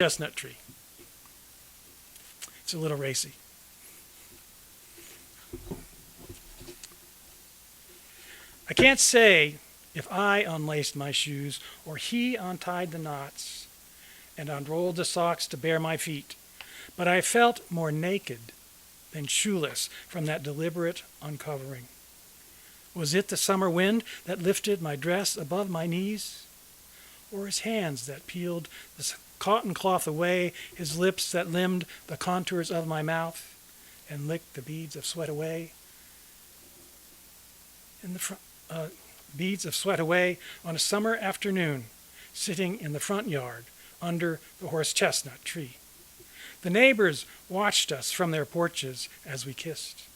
chestnut tree. It's a little racy. I can't say if I unlaced my shoes or he untied the knots and unrolled the socks to bare my feet, but I felt more naked than shoeless from that deliberate uncovering. Was it the summer wind that lifted my dress above my knees? Or his hands that peeled the cotton cloth away, his lips that limned the contours of my mouth and licked the beads of sweat away? Beads of sweat away on a summer afternoon, sitting in the front yard under the horse chestnut tree. The neighbors watched us from their porches as we kissed.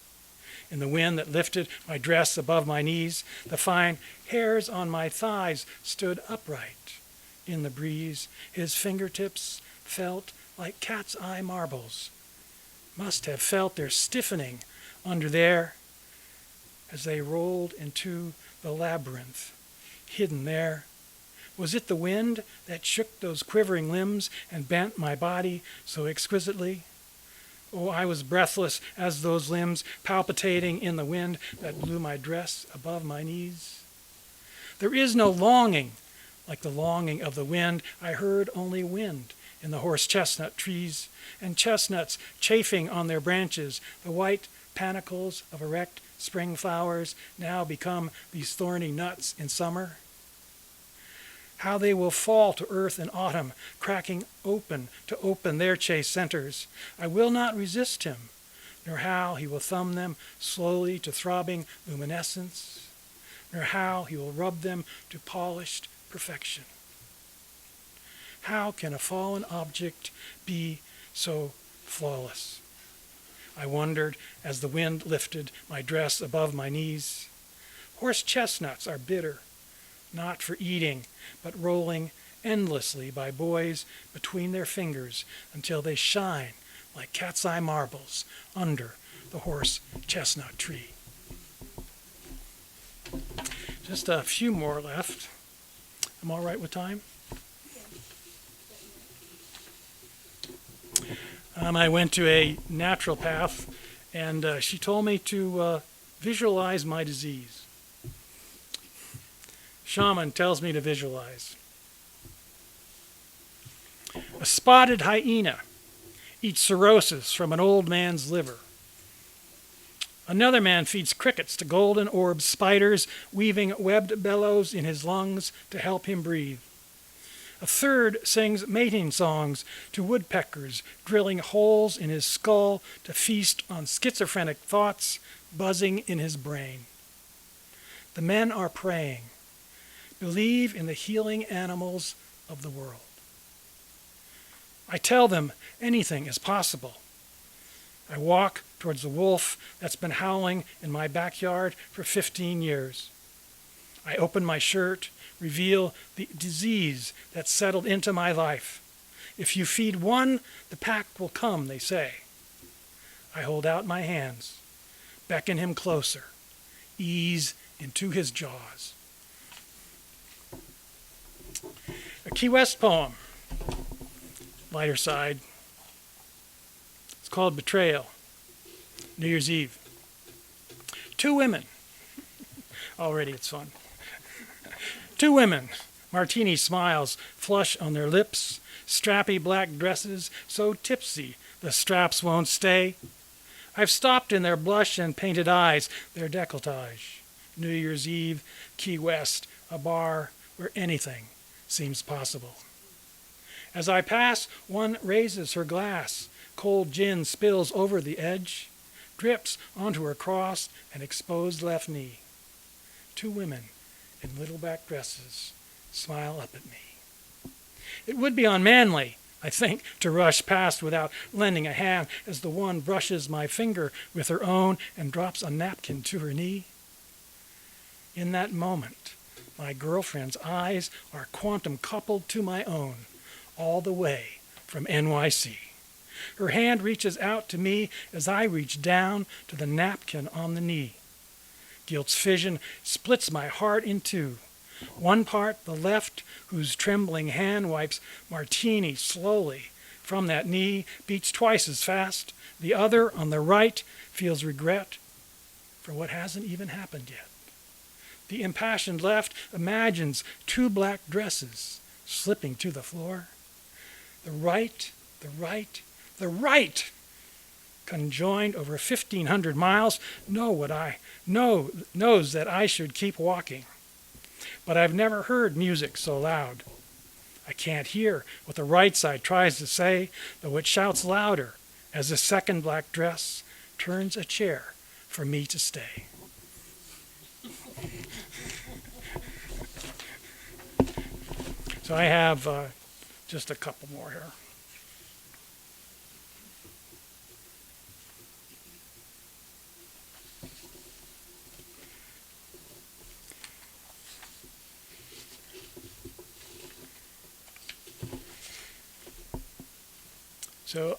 In the wind that lifted my dress above my knees, the fine hairs on my thighs stood upright. In the breeze, his fingertips felt like cat's eye marbles, must have felt their stiffening under there as they rolled into the labyrinth, hidden there. Was it the wind that shook those quivering limbs and bent my body so exquisitely? Oh, I was breathless as those limbs palpitating in the wind that blew my dress above my knees. There is no longing like the longing of the wind. I heard only wind in the horse chestnut trees, and chestnuts chafing on their branches, the white panicles of erect spring flowers now become these thorny nuts in summer. How they will fall to earth in autumn, cracking open to open their chaste centers. I will not resist him, nor how he will thumb them slowly to throbbing luminescence, nor how he will rub them to polished perfection. How can a fallen object be so flawless? I wondered as the wind lifted my dress above my knees. Horse chestnuts are bitter, not for eating, but rolling endlessly by boys between their fingers until they shine like cat's eye marbles under the horse chestnut tree. Just a few more left. I'm all right with time? I went to a naturopath, and she told me to visualize my disease. Shaman tells me to visualize. A spotted hyena eats cirrhosis from an old man's liver. Another man feeds crickets to golden orbed spiders, weaving webbed bellows in his lungs to help him breathe. A third sings mating songs to woodpeckers, drilling holes in his skull to feast on schizophrenic thoughts buzzing in his brain. The men are praying. Believe in the healing animals of the world. I tell them anything is possible. I walk towards the wolf that's been howling in my backyard for 15 years. I open my shirt, reveal the disease that's settled into my life. If you feed one, the pack will come, they say. I hold out my hands, beckon him closer, ease into his jaws. A Key West poem, lighter side. It's called Betrayal, New Year's Eve. Two women. Already it's fun. Two women, martini smiles flush on their lips, strappy black dresses so tipsy the straps won't stay. I've stopped in their blush and painted eyes, their décolletage. New Year's Eve, Key West, a bar where anything seems possible. As I pass, one raises her glass. Cold gin spills over the edge, drips onto her crossed and exposed left knee. Two women in little back dresses smile up at me. It would be unmanly, I think, to rush past without lending a hand as the one brushes my finger with her own and drops a napkin to her knee. In that moment, my girlfriend's eyes are quantum coupled to my own, all the way from NYC. Her hand reaches out to me as I reach down to the napkin on the knee. Guilt's fission splits my heart in two. One part, the left, whose trembling hand wipes martini slowly from that knee beats twice as fast. The other, on the right, feels regret for what hasn't even happened yet. The impassioned left imagines two black dresses slipping to the floor. The right, conjoined over 1,500 miles, knows that I should keep walking. But I've never heard music so loud. I can't hear what the right side tries to say, though it shouts louder as the second black dress turns a chair for me to stay. So I have just a couple more here. So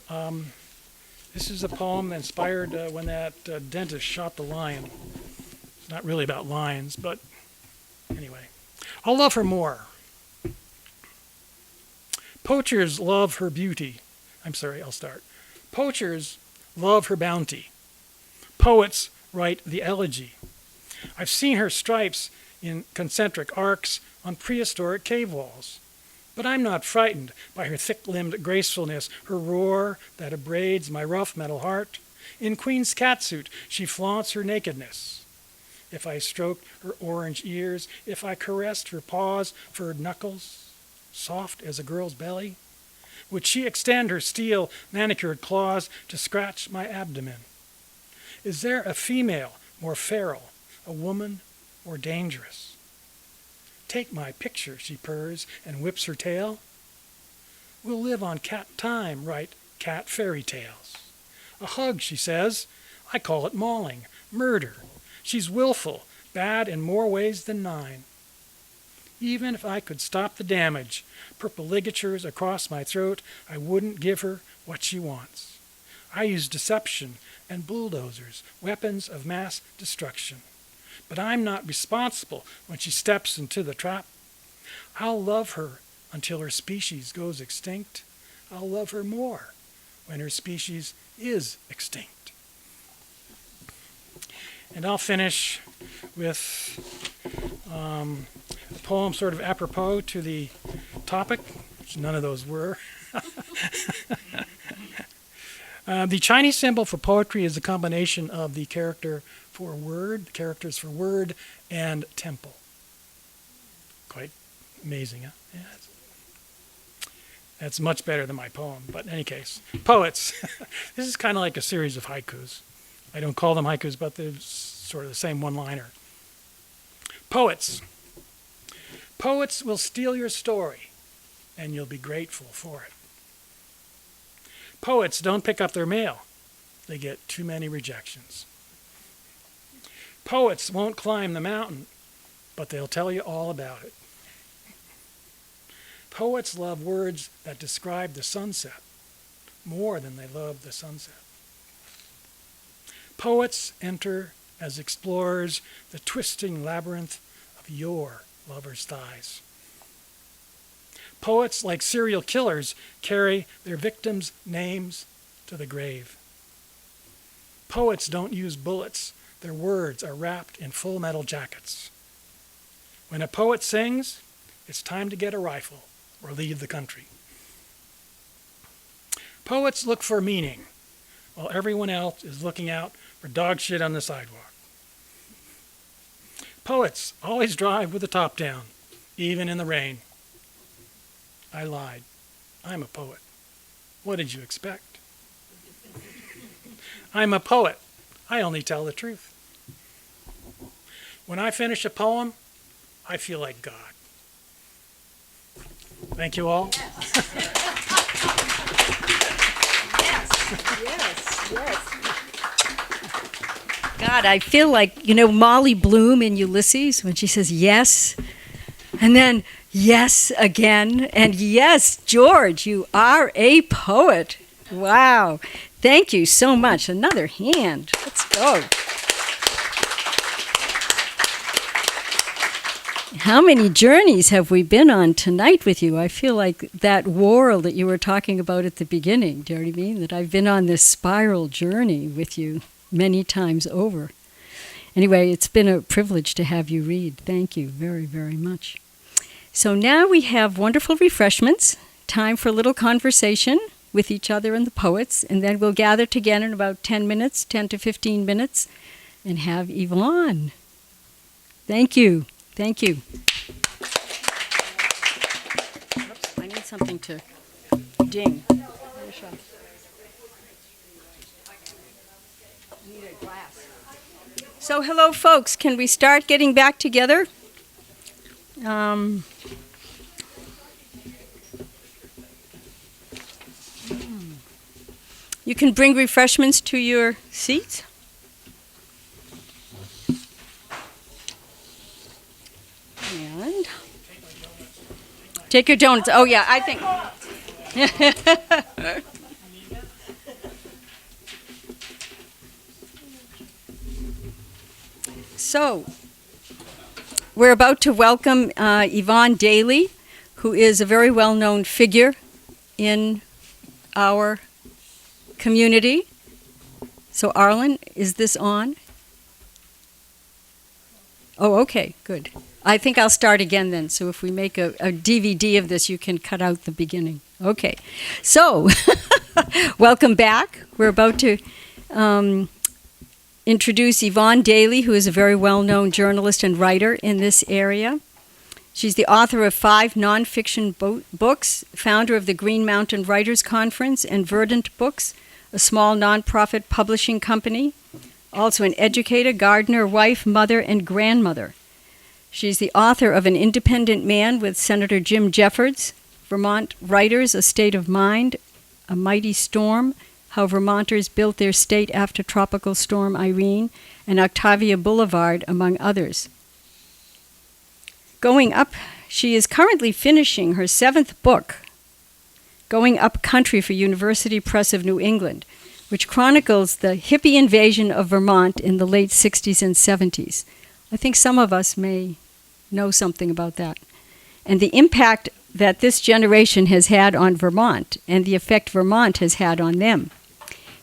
this is a poem inspired when that dentist shot the lion. It's not really about lions, but anyway. I'll love her more. Poachers love her beauty. I'll start. Poachers love her bounty. Poets write the elegy. I've seen her stripes in concentric arcs on prehistoric cave walls. But I'm not frightened by her thick-limbed gracefulness, her roar that abrades my rough metal heart. In Queen's catsuit, she flaunts her nakedness. If I stroked her orange ears, if I caressed her paws, furred knuckles, soft as a girl's belly, would she extend her steel manicured claws to scratch my abdomen? Is there a female more feral, a woman more dangerous? Take my picture, she purrs and whips her tail. We'll live on cat time, write cat fairy tales. A hug, she says. I call it mauling, murder. She's willful, bad in more ways than 9. Even if I could stop the damage, purple ligatures across my throat, I wouldn't give her what she wants. I use deception and bulldozers, weapons of mass destruction. But I'm not responsible when she steps into the trap. I'll love her until her species goes extinct. I'll love her more when her species is extinct. And I'll finish with a poem sort of apropos to the topic, which none of those were. The Chinese symbol for poetry is a combination of the characters for word, and temple. Quite amazing, huh? Yeah, that's much better than my poem, but in any case. Poets. This is kind of like a series of haikus. I don't call them haikus, but they're sort of the same one-liner. Poets. Poets will steal your story, and you'll be grateful for it. Poets don't pick up their mail. They get too many rejections. Poets won't climb the mountain, but they'll tell you all about it. Poets love words that describe the sunset more than they love the sunset. Poets enter as explorers the twisting labyrinth of your lover's thighs. Poets, like serial killers, carry their victims' names to the grave. Poets don't use bullets. Their words are wrapped in full metal jackets. When a poet sings, it's time to get a rifle or leave the country. Poets look for meaning, while everyone else is looking out for dog shit on the sidewalk. Poets always drive with the top down, even in the rain. I lied. I'm a poet. What did you expect? I'm a poet. I only tell the truth. When I finish a poem, I feel like God. Thank you all. Yes. God, I feel like, Molly Bloom in Ulysses when she says yes, and then yes again, and yes, George, you are a poet. Wow. Thank you so much. Another hand. Let's go. How many journeys have we been on tonight with you? I feel like that whorl that you were talking about at the beginning, do you know what I mean? That I've been on this spiral journey with you many times over. Anyway, it's been a privilege to have you read. Thank you very, very much. So now we have wonderful refreshments, time for a little conversation with each other and the poets, and then we'll gather together in about 10 minutes, 10 to 15 minutes, and have Yvonne. Thank you. Thank you. Oops, I need something to ding. I need a glass. So hello, folks. Can we start getting back together? You can bring refreshments to your seats. And take your donuts. Oh, yeah, I think. So, we're about to welcome Yvonne Daley, who is a very well-known figure in our community. So, Arlen, is this on? Oh, okay, good. I think I'll start again then. So if we make a DVD of this, you can cut out the beginning. Okay. So, welcome back. We're about to introduce Yvonne Daley, who is a very well-known journalist and writer in this area. She's the author of 5 nonfiction books, founder of the Green Mountain Writers Conference and Verdant Books, a small nonprofit publishing company, also an educator, gardener, wife, mother, and grandmother. She's the author of An Independent Man with Senator Jim Jeffords, Vermont Writers, A State of Mind, A Mighty Storm, How Vermonters Built Their State After Tropical Storm Irene, and Octavia Boulevard, among others. She is currently finishing her 7th book, Going Up Country for University Press of New England, which chronicles the hippie invasion of Vermont in the late 60s and 70s. I think some of us may know something about that. And the impact that this generation has had on Vermont and the effect Vermont has had on them.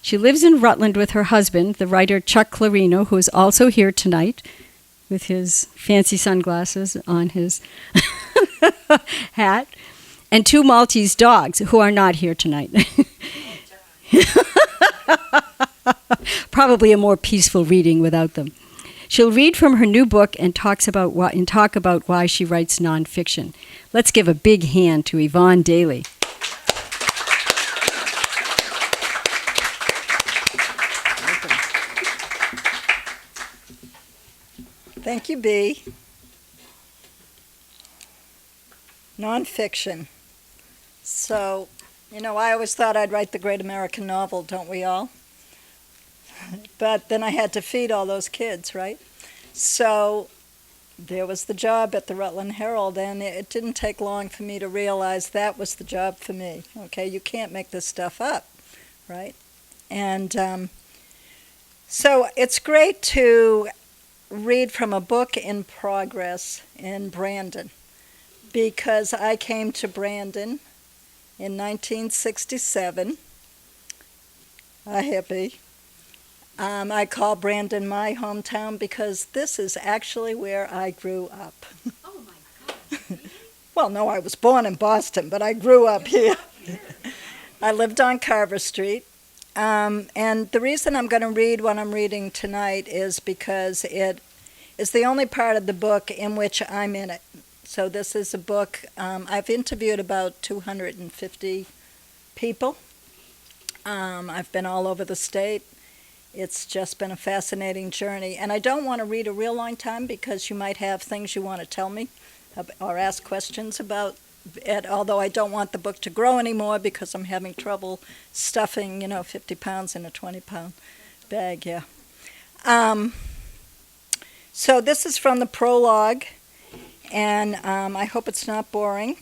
She lives in Rutland with her husband, the writer Chuck Clarino, who is also here tonight with his fancy sunglasses on his hat, and 2 Maltese dogs who are not here tonight. Probably a more peaceful reading without them. She'll read from her new book and talk about why she writes nonfiction. Let's give a big hand to Yvonne Daley. Thank you, Bea. Nonfiction. So, I always thought I'd write the great American novel, don't we all? But then I had to feed all those kids, right? So there was the job at the Rutland Herald, and it didn't take long for me to realize that was the job for me. Okay, you can't make this stuff up, right? And so it's great to read from a book in progress in Brandon, because I came to Brandon in 1967, a hippie. I call Brandon my hometown because this is actually where I grew up. Oh my God. Well, no, I was born in Boston, but I grew up here. I lived on Carver Street. And the reason I'm going to read what I'm reading tonight is because it is the only part of the book in which I'm in it. So this is a book, I've interviewed about 250 people. I've been all over the state. It's just been a fascinating journey. And I don't want to read a real long time because you might have things you want to tell me or ask questions about it, although I don't want the book to grow anymore because I'm having trouble stuffing, 50 pounds in a 20-pound bag, yeah. So this is from the prologue, and I hope it's not boring.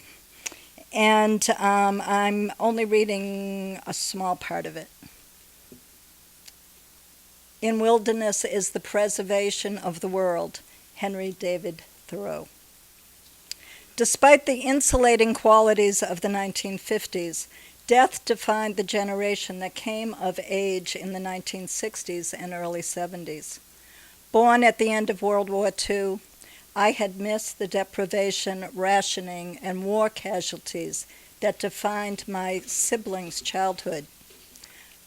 And I'm only reading a small part of it. In wilderness is the preservation of the world. Henry David Thoreau. Despite the insulating qualities of the 1950s, death defined the generation that came of age in the 1960s and early 70s. Born at the end of World War II, I had missed the deprivation, rationing, and war casualties that defined my siblings' childhood.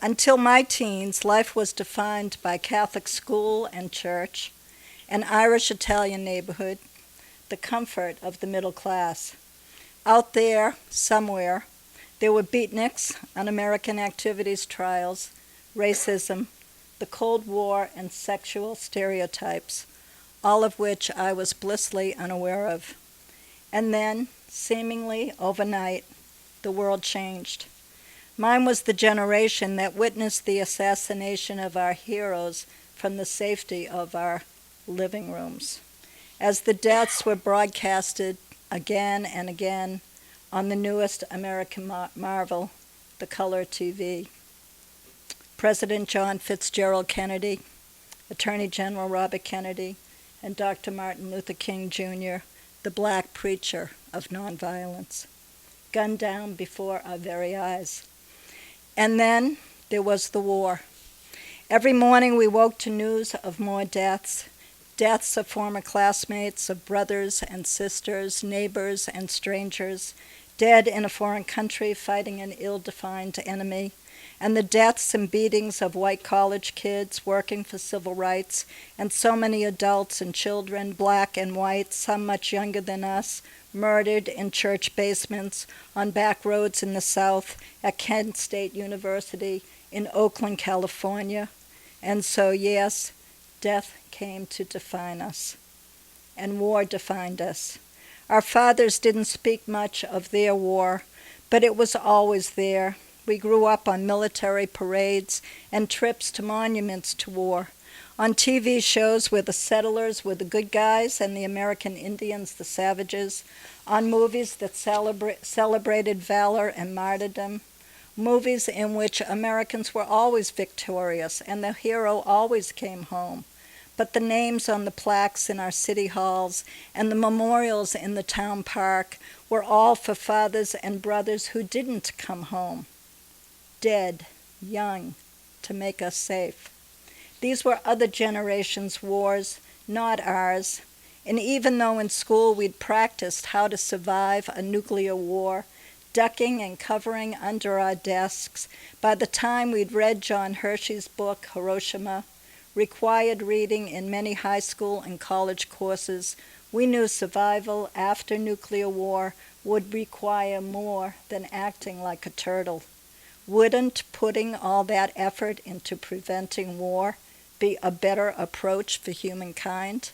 Until my teens, life was defined by Catholic school and church, an Irish-Italian neighborhood, the comfort of the middle class. Out there, somewhere, there were beatniks, un-American activities trials, racism, the Cold War, and sexual stereotypes, all of which I was blissfully unaware of. And then, seemingly overnight, the world changed. Mine was the generation that witnessed the assassination of our heroes from the safety of our living rooms, as the deaths were broadcasted again and again on the newest American marvel, the color TV. President John Fitzgerald Kennedy, Attorney General Robert Kennedy, and Dr. Martin Luther King Jr., the black preacher of nonviolence, gunned down before our very eyes. And then there was the war. Every morning we woke to news of more deaths, deaths of former classmates, of brothers and sisters, neighbors and strangers, dead in a foreign country fighting an ill-defined enemy, and the deaths and beatings of white college kids working for civil rights, and so many adults and children, black and white, some much younger than us, murdered in church basements, on back roads in the South, at Kent State University, in Oakland, California. And so, yes, death came to define us, and war defined us. Our fathers didn't speak much of their war, but it was always there. We grew up on military parades and trips to monuments to war, on TV shows where the settlers were the good guys and the American Indians the savages, on movies that celebrated valor and martyrdom, movies in which Americans were always victorious and the hero always came home. But the names on the plaques in our city halls and the memorials in the town park were all for fathers and brothers who didn't come home, dead, young, to make us safe. These were other generations' wars, not ours. And even though in school we'd practiced how to survive a nuclear war, ducking and covering under our desks, by the time we'd read John Hershey's book, Hiroshima, required reading in many high school and college courses, we knew survival after nuclear war would require more than acting like a turtle. Wouldn't putting all that effort into preventing war be a better approach for humankind?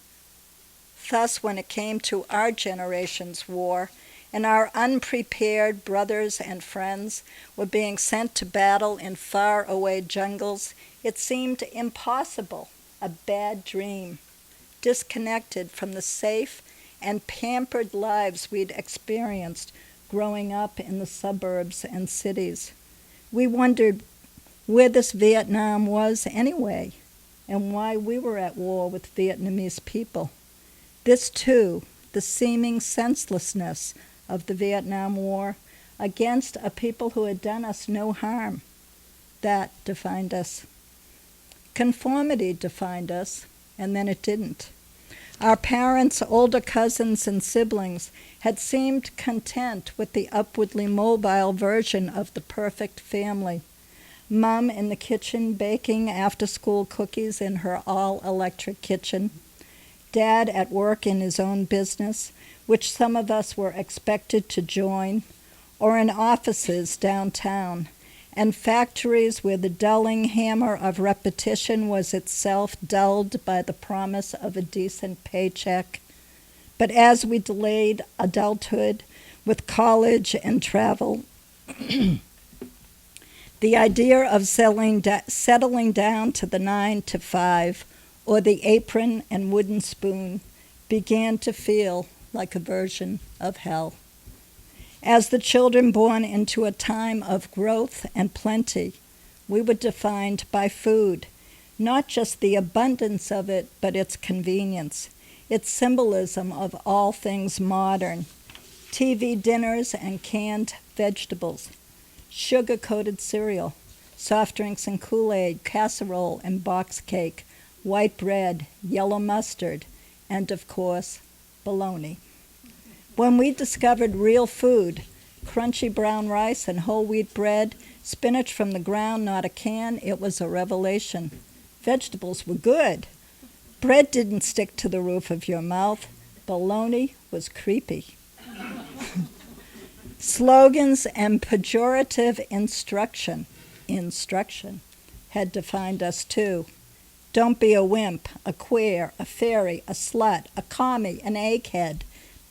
Thus, when it came to our generation's war, and our unprepared brothers and friends were being sent to battle in far-away jungles, it seemed impossible, a bad dream, disconnected from the safe and pampered lives we'd experienced growing up in the suburbs and cities. We wondered where this Vietnam was anyway, and why we were at war with Vietnamese people. This too, the seeming senselessness of the Vietnam War against a people who had done us no harm, that defined us. Conformity defined us, and then it didn't. Our parents, older cousins, and siblings had seemed content with the upwardly mobile version of the perfect family. Mom in the kitchen baking after-school cookies in her all-electric kitchen. Dad at work in his own business, which some of us were expected to join, or in offices downtown, and factories where the dulling hammer of repetition was itself dulled by the promise of a decent paycheck. But as we delayed adulthood with college and travel, the idea of settling down to the 9 to 5 or the apron and wooden spoon began to feel like a version of hell. As the children born into a time of growth and plenty, we were defined by food, not just the abundance of it, but its convenience, its symbolism of all things modern, TV dinners and canned vegetables, sugar-coated cereal, soft drinks and Kool-Aid, casserole and box cake, white bread, yellow mustard, and of course, bologna. When we discovered real food, crunchy brown rice and whole wheat bread, spinach from the ground, not a can, it was a revelation. Vegetables were good. Bread didn't stick to the roof of your mouth. Bologna was creepy. Slogans and pejorative instruction had defined us too. Don't be a wimp, a queer, a fairy, a slut, a commie, an egghead.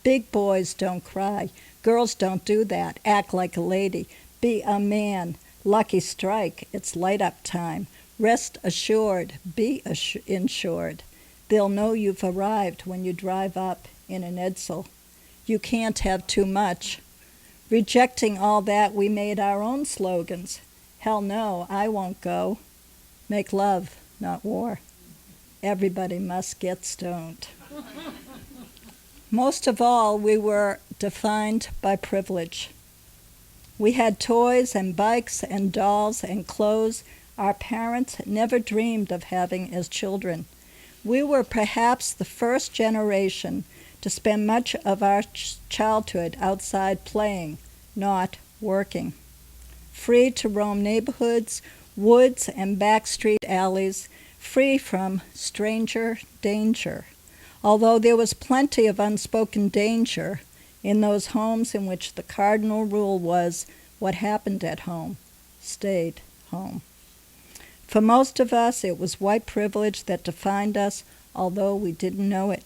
Big boys don't cry. Girls don't do that. Act like a lady. Be a man. Lucky strike. It's light up time. Rest assured. Be insured. They'll know you've arrived when you drive up in an Edsel. You can't have too much. Rejecting all that, we made our own slogans. Hell no, I won't go. Make love, not war. Everybody must get stoned. Most of all, we were defined by privilege. We had toys and bikes and dolls and clothes our parents never dreamed of having as children. We were perhaps the first generation to spend much of our childhood outside playing, not working. Free to roam neighborhoods, woods, and backstreet alleys, free from stranger danger. Although there was plenty of unspoken danger in those homes in which the cardinal rule was what happened at home stayed home. For most of us, it was white privilege that defined us, although we didn't know it.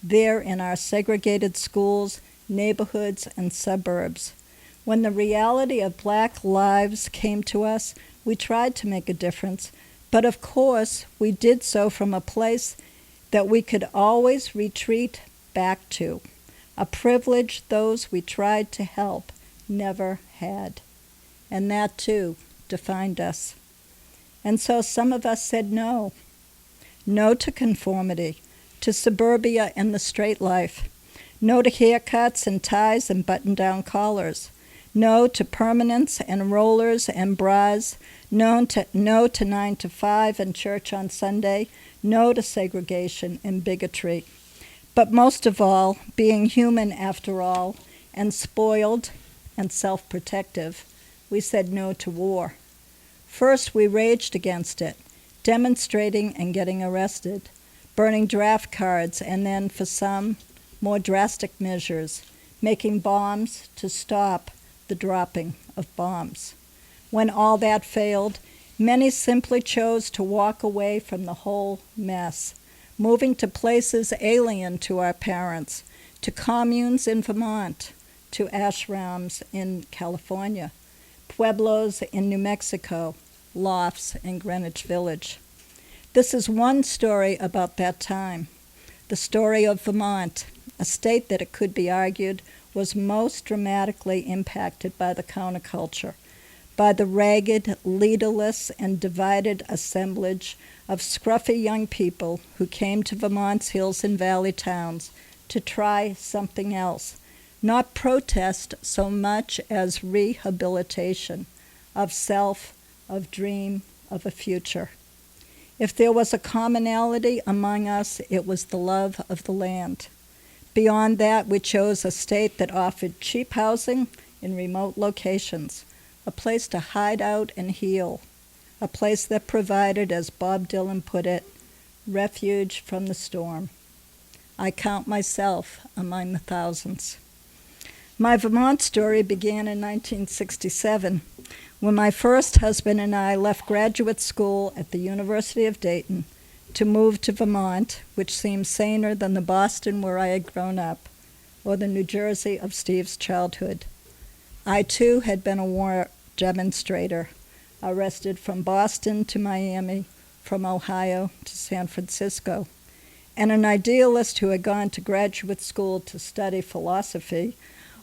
There in our segregated schools, neighborhoods, and suburbs. When the reality of black lives came to us, we tried to make a difference, but of course we did so from a place that we could always retreat back to, a privilege those we tried to help never had. And that, too, defined us. And so some of us said no. No to conformity, to suburbia and the straight life. No to haircuts and ties and button-down collars. No to permanence and rollers and bras. No to 9 to 5 and church on Sunday. No to segregation and bigotry. But most of all, being human after all, and spoiled and self-protective, we said no to war. First, we raged against it, demonstrating and getting arrested, burning draft cards, and then, for some, more drastic measures, making bombs to stop the dropping of bombs. When all that failed, many simply chose to walk away from the whole mess, moving to places alien to our parents, to communes in Vermont, to ashrams in California, pueblos in New Mexico, lofts in Greenwich Village. This is one story about that time, the story of Vermont, a state that it could be argued was most dramatically impacted by the counterculture, by the ragged, leaderless, and divided assemblage of scruffy young people who came to Vermont's hills and valley towns to try something else, not protest so much as rehabilitation of self, of dream, of a future. If there was a commonality among us, it was the love of the land. Beyond that, we chose a state that offered cheap housing in remote locations, a place to hide out and heal, a place that provided, as Bob Dylan put it, refuge from the storm. I count myself among the thousands. My Vermont story began in 1967, when my first husband and I left graduate school at the University of Dayton to move to Vermont, which seemed saner than the Boston where I had grown up, or the New Jersey of Steve's childhood. I, too, had been a war demonstrator, arrested from Boston to Miami, from Ohio to San Francisco, and an idealist who had gone to graduate school to study philosophy,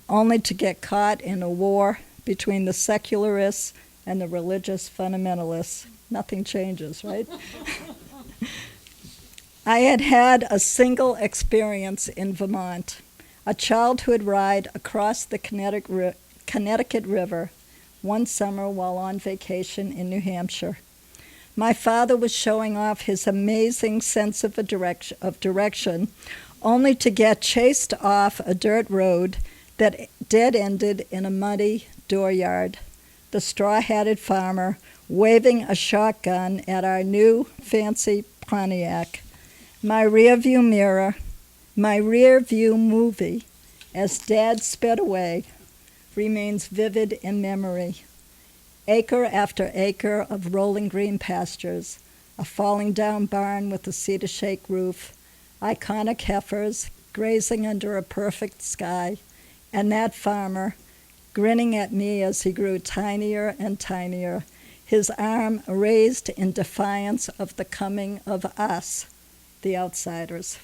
only to get caught in a war between the secularists and the religious fundamentalists. Nothing changes, right? I had had a single experience in Vermont, a childhood ride across the Connecticut River one summer while on vacation in New Hampshire. My father was showing off his amazing sense of direction, only to get chased off a dirt road that dead-ended in a muddy dooryard. The straw-hatted farmer waving a shotgun at our new fancy Pontiac. My rear view movie, as Dad sped away, remains vivid in memory. Acre after acre of rolling green pastures, a falling down barn with a cedar shake roof, iconic heifers grazing under a perfect sky, and that farmer grinning at me as he grew tinier and tinier, his arm raised in defiance of the coming of us, the outsiders.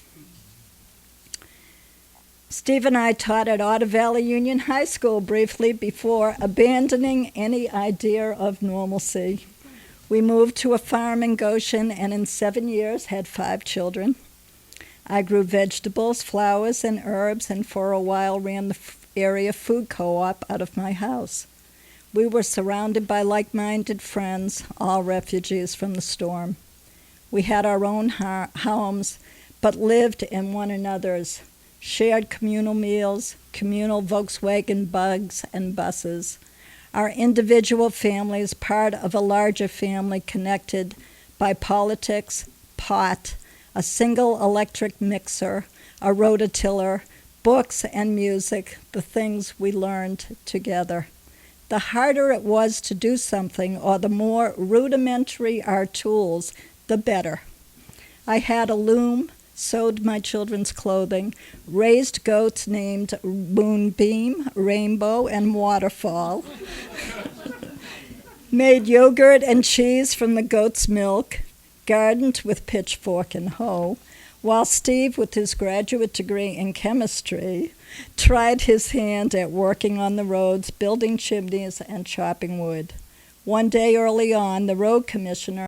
Steve and I taught at Otter Valley Union High School briefly before abandoning any idea of normalcy. We moved to a farm in Goshen and in 7 years had 5 children. I grew vegetables, flowers, and herbs, and for a while ran the area food co-op out of my house. We were surrounded by like-minded friends, all refugees from the storm. We had our own homes, but lived in one another's, shared communal meals, communal Volkswagen bugs and buses. Our individual families, part of a larger family connected by politics, pot, a single electric mixer, a rototiller, books and music, the things we learned together. The harder it was to do something, or the more rudimentary our tools, the better. I had a loom, sewed my children's clothing, raised goats named Moonbeam, Rainbow, and Waterfall, made yogurt and cheese from the goat's milk, gardened with pitchfork and hoe, while Steve, with his graduate degree in chemistry, tried his hand at working on the roads, building chimneys, and chopping wood. One day early on, the road commissioner